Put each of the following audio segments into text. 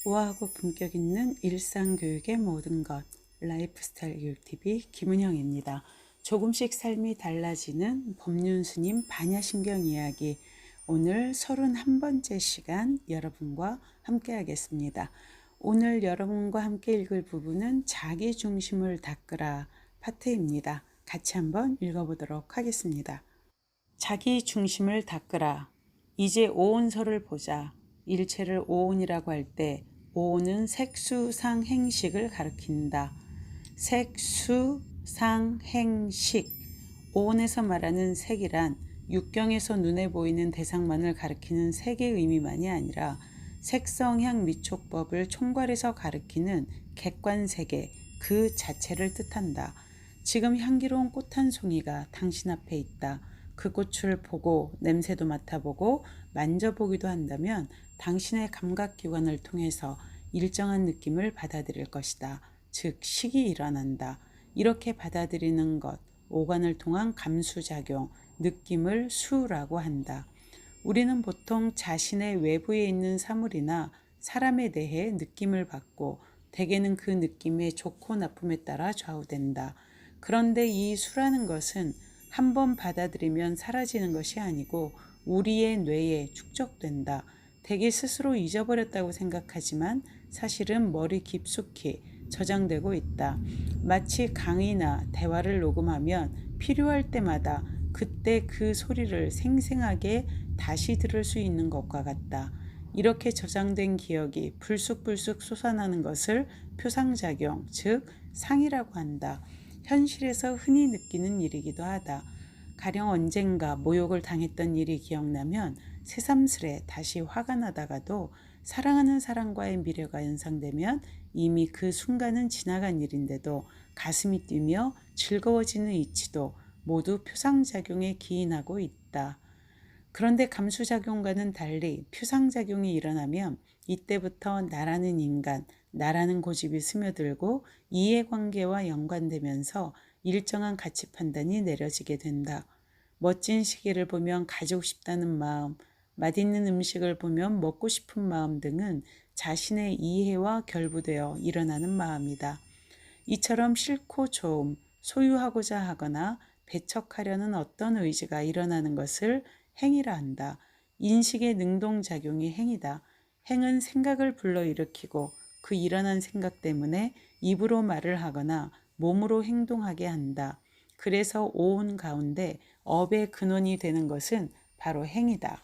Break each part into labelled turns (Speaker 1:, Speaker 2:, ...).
Speaker 1: 우아하고 품격 있는 일상교육의 모든 것, 라이프스타일 교육TV 김은영입니다. 조금씩 삶이 달라지는 법륜스님 반야심경 이야기, 오늘 31번째 시간 여러분과 함께 하겠습니다. 오늘 여러분과 함께 읽을 부분은 자기 중심을 닦으라 파트입니다. 같이 한번 읽어보도록 하겠습니다. 자기 중심을 닦으라. 이제 오온서를 보자. 일체를 오온이라고 할 때 오온은 색수상행식을 가리킨다. 색수상행식. 오온에서 말하는 색이란 육경에서 눈에 보이는 대상만을 가리키는 색의 의미만이 아니라 색성향 미촉법을 총괄해서 가리키는 객관세계 그 자체를 뜻한다. 지금 향기로운 꽃 한 송이가 당신 앞에 있다. 그 꽃을 보고 냄새도 맡아보고 만져보기도 한다면 당신의 감각기관을 통해서 일정한 느낌을 받아들일 것이다. 즉 식이 일어난다. 이렇게 받아들이는 것, 오감을 통한 감수작용, 느낌을 수라고 한다. 우리는 보통 자신의 외부에 있는 사물이나 사람에 대해 느낌을 받고 대개는 그 느낌의 좋고 나쁨에 따라 좌우된다. 그런데 이 수라는 것은 한번 받아들이면 사라지는 것이 아니고 우리의 뇌에 축적된다. 대개 스스로 잊어버렸다고 생각하지만 사실은 머리 깊숙이 저장되고 있다. 마치 강의나 대화를 녹음하면 필요할 때마다 그때 그 소리를 생생하게 다시 들을 수 있는 것과 같다. 이렇게 저장된 기억이 불쑥불쑥 솟아나는 것을 표상작용, 즉 상이라고 한다. 현실에서 흔히 느끼는 일이기도 하다. 가령 언젠가 모욕을 당했던 일이 기억나면 새삼스레 다시 화가 나다가도 사랑하는 사람과의 미래가 연상되면 이미 그 순간은 지나간 일인데도 가슴이 뛰며 즐거워지는 이치도 모두 표상작용에 기인하고 있다. 그런데 감수작용과는 달리 표상작용이 일어나면 이때부터 나라는 인간, 나라는 고집이 스며들고 이해관계와 연관되면서 일정한 가치 판단이 내려지게 된다. 멋진 시계를 보면 가지고 싶다는 마음, 맛있는 음식을 보면 먹고 싶은 마음 등은 자신의 이해와 결부되어 일어나는 마음이다. 이처럼 싫고 좋음, 소유하고자 하거나 배척하려는 어떤 의지가 일어나는 것을 행위라 한다. 인식의 능동작용이 행위다. 행은 생각을 불러일으키고 그 일어난 생각 때문에 입으로 말을 하거나 몸으로 행동하게 한다. 그래서 오온 가운데 업의 근원이 되는 것은 바로 행위다.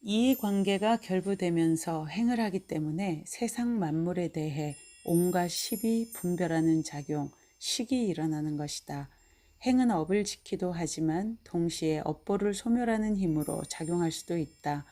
Speaker 1: 이해관계가 결부되면서 행을 하기 때문에 세상 만물에 대해 온갖 식이 분별하는 작용, 식이 일어나는 것이다. 행은 업을 지키도 하지만 동시에 업보를 소멸하는 힘으로 작용할 수도 있다.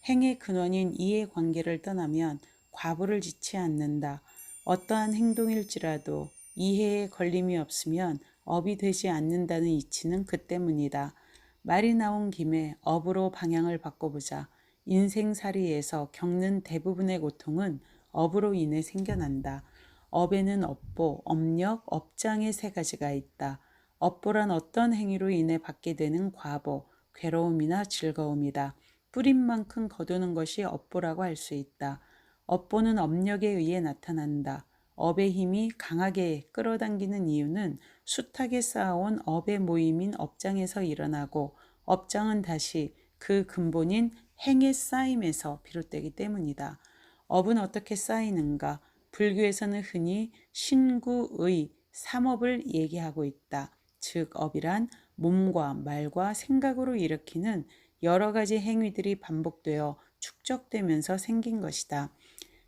Speaker 1: 행의 근원인 이해관계를 떠나면 과보를 짓지 않는다. 어떠한 행동일지라도 이해에 걸림이 없으면 업이 되지 않는다는 이치는 그 때문이다. 말이 나온 김에 업으로 방향을 바꿔보자. 인생살이에서 겪는 대부분의 고통은 업으로 인해 생겨난다. 업에는 업보, 업력, 업장의 세 가지가 있다. 업보란 어떤 행위로 인해 받게 되는 과보, 괴로움이나 즐거움이다. 뿌린 만큼 거두는 것이 업보라고 할 수 있다. 업보는 업력에 의해 나타난다. 업의 힘이 강하게 끌어당기는 이유는 숱하게 쌓아온 업의 모임인 업장에서 일어나고 업장은 다시 그 근본인 행의 쌓임에서 비롯되기 때문이다. 업은 어떻게 쌓이는가? 불교에서는 흔히 신구의 삼업을 얘기하고 있다. 즉 업이란 몸과 말과 생각으로 일으키는 여러 가지 행위들이 반복되어 축적되면서 생긴 것이다.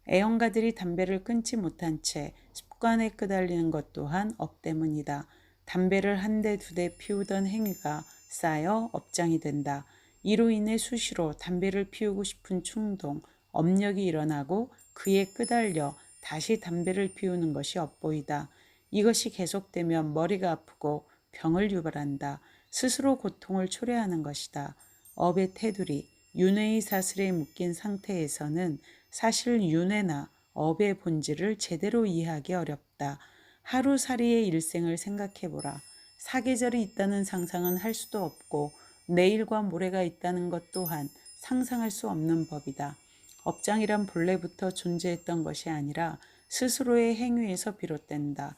Speaker 1: 애용가들이 담배를 끊지 못한 채 습관에 끄달리는 것 또한 업 때문이다. 담배를 한 대 두 대 피우던 행위가 쌓여 업장이 된다. 이로 인해 수시로 담배를 피우고 싶은 충동, 업력이 일어나고 그에 끄달려 다시 담배를 피우는 것이 업보이다. 이것이 계속되면 머리가 아프고 병을 유발한다. 스스로 고통을 초래하는 것이다. 업의 테두리, 윤회의 사슬에 묶인 상태에서는 사실 윤회나 업의 본질을 제대로 이해하기 어렵다. 하루살이의 일생을 생각해보라. 사계절이 있다는 상상은 할 수도 없고 내일과 모레가 있다는 것 또한 상상할 수 없는 법이다. 업장이란 본래부터 존재했던 것이 아니라 스스로의 행위에서 비롯된다.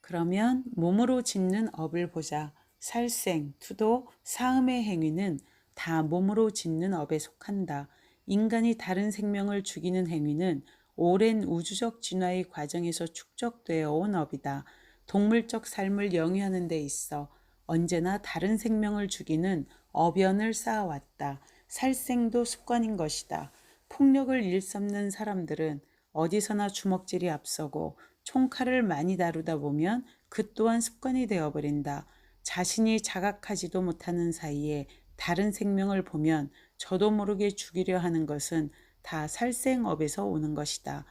Speaker 1: 그러면 몸으로 짓는 업을 보자. 살생, 투도, 사음의 행위는 다 몸으로 짓는 업에 속한다. 인간이 다른 생명을 죽이는 행위는 오랜 우주적 진화의 과정에서 축적되어 온 업이다. 동물적 삶을 영위하는 데 있어 언제나 다른 생명을 죽이는 어변을 쌓아왔다. 살생도 습관인 것이다. 폭력을 일삼는 사람들은 어디서나 주먹질이 앞서고 총칼을 많이 다루다 보면 그 또한 습관이 되어버린다. 자신이 자각하지도 못하는 사이에 다른 생명을 보면 저도 모르게 죽이려 하는 것은 다 살생업에서 오는 것이다.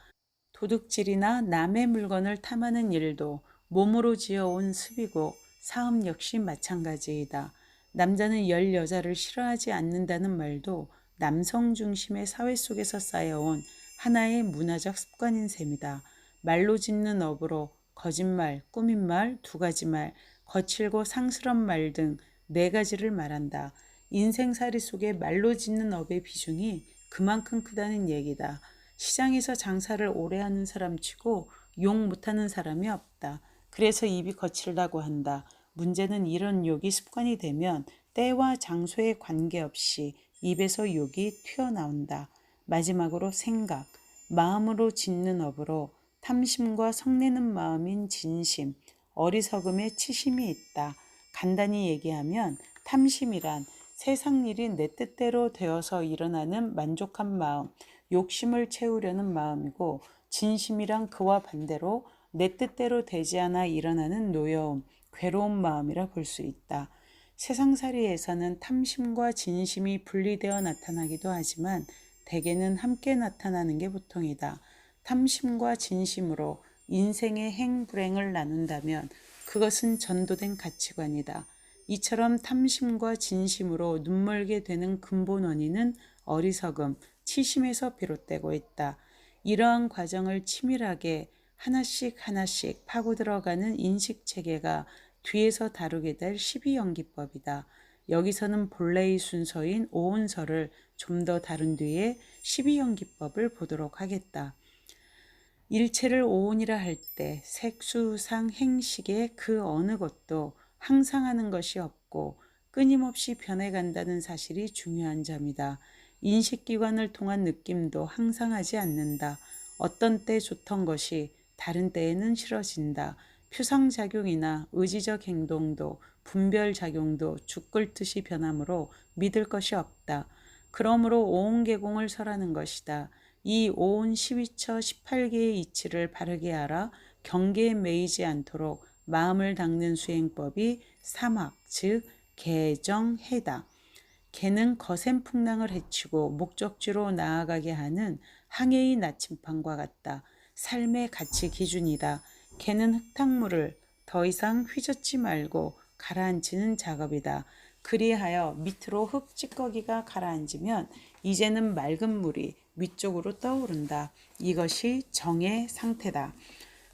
Speaker 1: 도둑질이나 남의 물건을 탐하는 일도 몸으로 지어온 습이고 사업 역시 마찬가지이다. 남자는 여자를 싫어하지 않는다는 말도 남성 중심의 사회 속에서 쌓여온 하나의 문화적 습관인 셈이다. 말로 짓는 업으로 거짓말, 꾸민 말, 두 가지 말, 거칠고 상스런 말 등 네 가지를 말한다. 인생살이 속에 말로 짓는 업의 비중이 그만큼 크다는 얘기다. 시장에서 장사를 오래 하는 사람치고 욕 못하는 사람이 없다. 그래서 입이 거칠다고 한다. 문제는 이런 욕이 습관이 되면 때와 장소에 관계없이 입에서 욕이 튀어나온다. 마지막으로 생각, 마음으로 짓는 업으로 탐심과 성내는 마음인 진심, 어리석음에 치심이 있다. 간단히 얘기하면 탐심이란 세상 일이 내 뜻대로 되어서 일어나는 만족한 마음, 욕심을 채우려는 마음이고, 진심이란 그와 반대로 내 뜻대로 되지 않아 일어나는 노여움, 괴로운 마음이라 볼 수 있다. 세상살이에서는 탐심과 진심이 분리되어 나타나기도 하지만 대개는 함께 나타나는 게 보통이다. 탐심과 진심으로 인생의 행불행을 나눈다면 그것은 전도된 가치관이다. 이처럼 탐심과 진심으로 눈멀게 되는 근본 원인은 어리석음, 치심에서 비롯되고 있다. 이러한 과정을 치밀하게 하나씩 하나씩 파고 들어가는 인식체계가 뒤에서 다루게 될 12연기법이다. 여기서는 본래의 순서인 오온서를 좀 더 다룬 뒤에 12연기법을 보도록 하겠다. 일체를 오온이라 할 때 색수상 행식의 그 어느 것도 항상 하는 것이 없고 끊임없이 변해간다는 사실이 중요한 점이다. 인식기관을 통한 느낌도 항상 하지 않는다. 어떤 때 좋던 것이 다른 때에는 싫어진다. 표상작용이나 의지적 행동도 분별작용도 죽 끓듯이 변하므로 믿을 것이 없다. 그러므로 오온계공을 설하는 것이다. 이 오온 12처 18개의 이치를 바르게 알아 경계에 매이지 않도록 마음을 닦는 수행법이 사막, 즉 개정해다. 개는 거센 풍랑을 헤치고 목적지로 나아가게 하는 항해의 나침판과 같다. 삶의 가치 기준이다. 개는 흙탕물을 더 이상 휘젓지 말고 가라앉히는 작업이다. 그리하여 밑으로 흙 찌꺼기가 가라앉으면 이제는 맑은 물이 위쪽으로 떠오른다. 이것이 정의 상태다.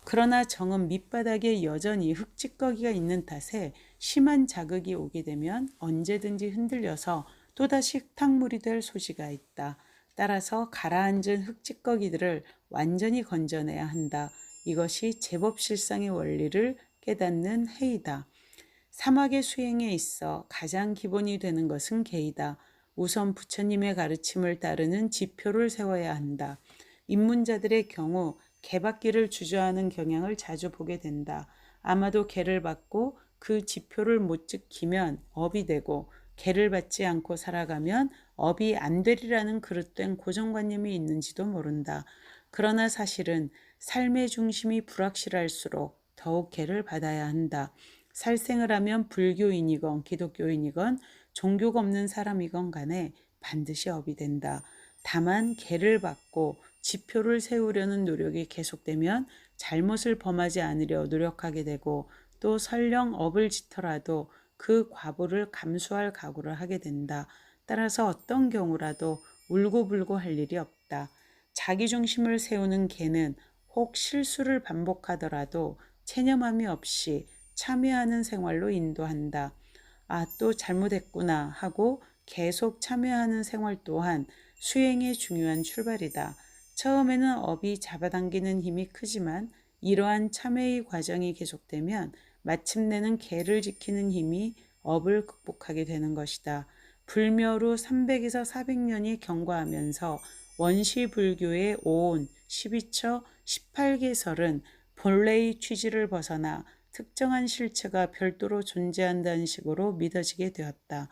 Speaker 1: 그러나 정은 밑바닥에 여전히 흙찌꺼기가 있는 탓에 심한 자극이 오게 되면 언제든지 흔들려서 또다시 흙탕물이 될 소지가 있다. 따라서 가라앉은 흙찌꺼기들을 완전히 건져내야 한다. 이것이 제법실상의 원리를 깨닫는 해이다. 사막의 수행에 있어 가장 기본이 되는 것은 계이다. 우선 부처님의 가르침을 따르는 지표를 세워야 한다. 입문자들의 경우 개받기를 주저하는 경향을 자주 보게 된다. 아마도 개를 받고 그 지표를 못 지키면 업이 되고 개를 받지 않고 살아가면 업이 안 되리라는 그릇된 고정관념이 있는지도 모른다. 그러나 사실은 삶의 중심이 불확실할수록 더욱 개를 받아야 한다. 살생을 하면 불교인이건 기독교인이건 종교가 없는 사람이건 간에 반드시 업이 된다. 다만 개를 받고 지표를 세우려는 노력이 계속되면 잘못을 범하지 않으려 노력하게 되고 또 설령 업을 짓더라도 그 과보를 감수할 각오를 하게 된다. 따라서 어떤 경우라도 울고불고 할 일이 없다. 자기중심을 세우는 개는 혹 실수를 반복하더라도 체념함이 없이 참여하는 생활로 인도한다. 아, 또 잘못했구나 하고 계속 참여하는 생활 또한 수행의 중요한 출발이다. 처음에는 업이 잡아당기는 힘이 크지만 이러한 참회의 과정이 계속되면 마침내는 계를 지키는 힘이 업을 극복하게 되는 것이다. 불멸후 300에서 400년이 경과하면서 원시 불교의 오온, 12처, 18개설은 본래의 취지를 벗어나 특정한 실체가 별도로 존재한다는 식으로 믿어지게 되었다.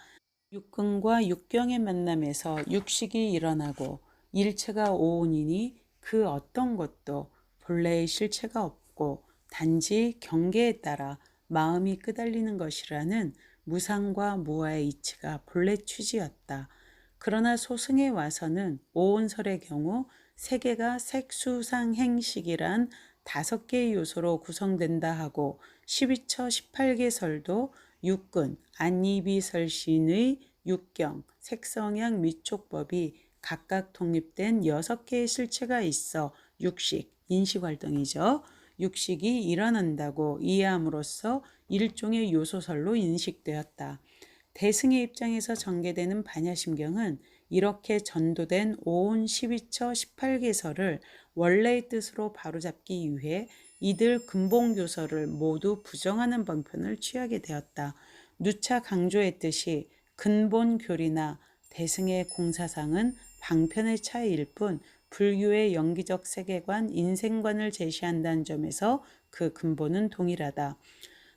Speaker 1: 육근과 육경의 만남에서 육식이 일어나고 일체가 오온이니 그 어떤 것도 본래의 실체가 없고 단지 경계에 따라 마음이 끄달리는 것이라는 무상과 무아의 이치가 본래 취지였다. 그러나 소승에 와서는 오온설의 경우 세계가 색수상행식이란 5개의 요소로 구성된다 하고 12처 18개설도 육근, 안이비설신의 육경, 색성향 미촉법이 각각 독립된 6개의 실체가 있어 육식, 인식활동이죠. 육식이 일어난다고 이해함으로써 일종의 요소설로 인식되었다. 대승의 입장에서 전개되는 반야심경은 이렇게 전도된 오온 12처 18개설을 원래의 뜻으로 바로잡기 위해 이들 근본교설을 모두 부정하는 방편을 취하게 되었다. 누차 강조했듯이 근본교리나 대승의 공사상은 방편의 차이일 뿐 불교의 영기적 세계관, 인생관을 제시한다는 점에서 그 근본은 동일하다.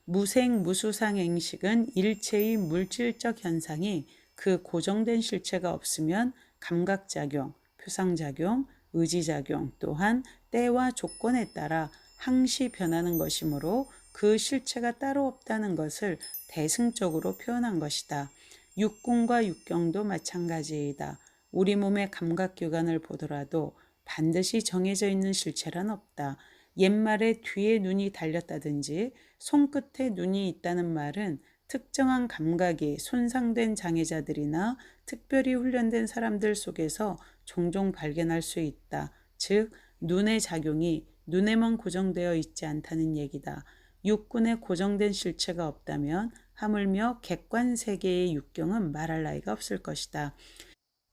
Speaker 1: 무생무수상행식은 일체의 물질적 현상이 그 고정된 실체가 없으면 감각작용, 표상작용, 의지작용 또한 때와 조건에 따라 항시 변하는 것이므로 그 실체가 따로 없다는 것을 대승적으로 표현한 것이다. 육군과 육경도 마찬가지이다. 우리 몸의 감각기관을 보더라도 반드시 정해져 있는 실체란 없다. 옛말에 뒤에 눈이 달렸다든지 손끝에 눈이 있다는 말은 특정한 감각이 손상된 장애자들이나 특별히 훈련된 사람들 속에서 종종 발견할 수 있다. 즉, 눈의 작용이 눈에만 고정되어 있지 않다는 얘기다. 육군에 고정된 실체가 없다면 하물며 객관세계의 육경은 말할 나위가 없을 것이다.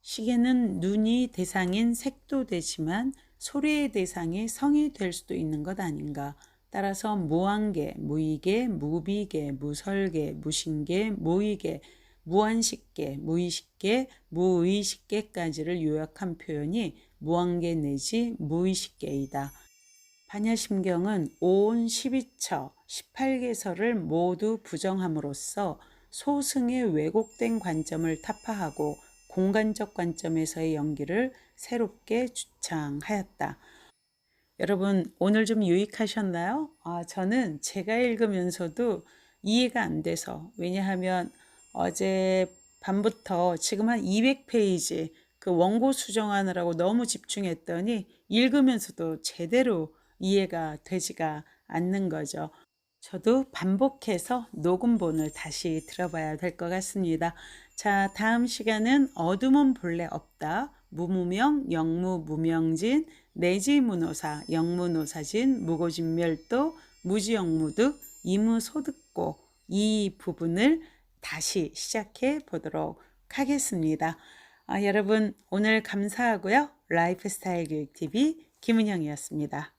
Speaker 1: 시계는 눈이 대상인 색도 되지만 소리의 대상이 성이 될 수도 있는 것 아닌가. 따라서 무한계, 무이계, 무비계, 무설계, 무신계, 무의계, 무한식계, 무의식계, 무의식계까지를 요약한 표현이 무한계 내지 무의식계이다. 반야심경은 오온 12처, 18개설을 모두 부정함으로써 소승의 왜곡된 관점을 타파하고 공간적 관점에서의 연기를 새롭게 주창하였다. 여러분, 오늘 좀 유익하셨나요? 저는 제가 읽으면서도 이해가 안 돼서, 왜냐하면 어제 밤부터 지금 한 200페이지 그 원고 수정하느라고 너무 집중했더니 읽으면서도 제대로 이해가 되지가 않는 거죠. 저도 반복해서 녹음본을 다시 들어봐야 될 것 같습니다. 자, 다음 시간은 어둠은 본래 없다. 무무명, 영무, 무명진, 내지무노사, 영무노사진, 무고진멸도, 무지영무득, 이무소득고 이 부분을 다시 시작해 보도록 하겠습니다. 여러분 오늘 감사하고요. 라이프스타일 교육TV 김은영이었습니다.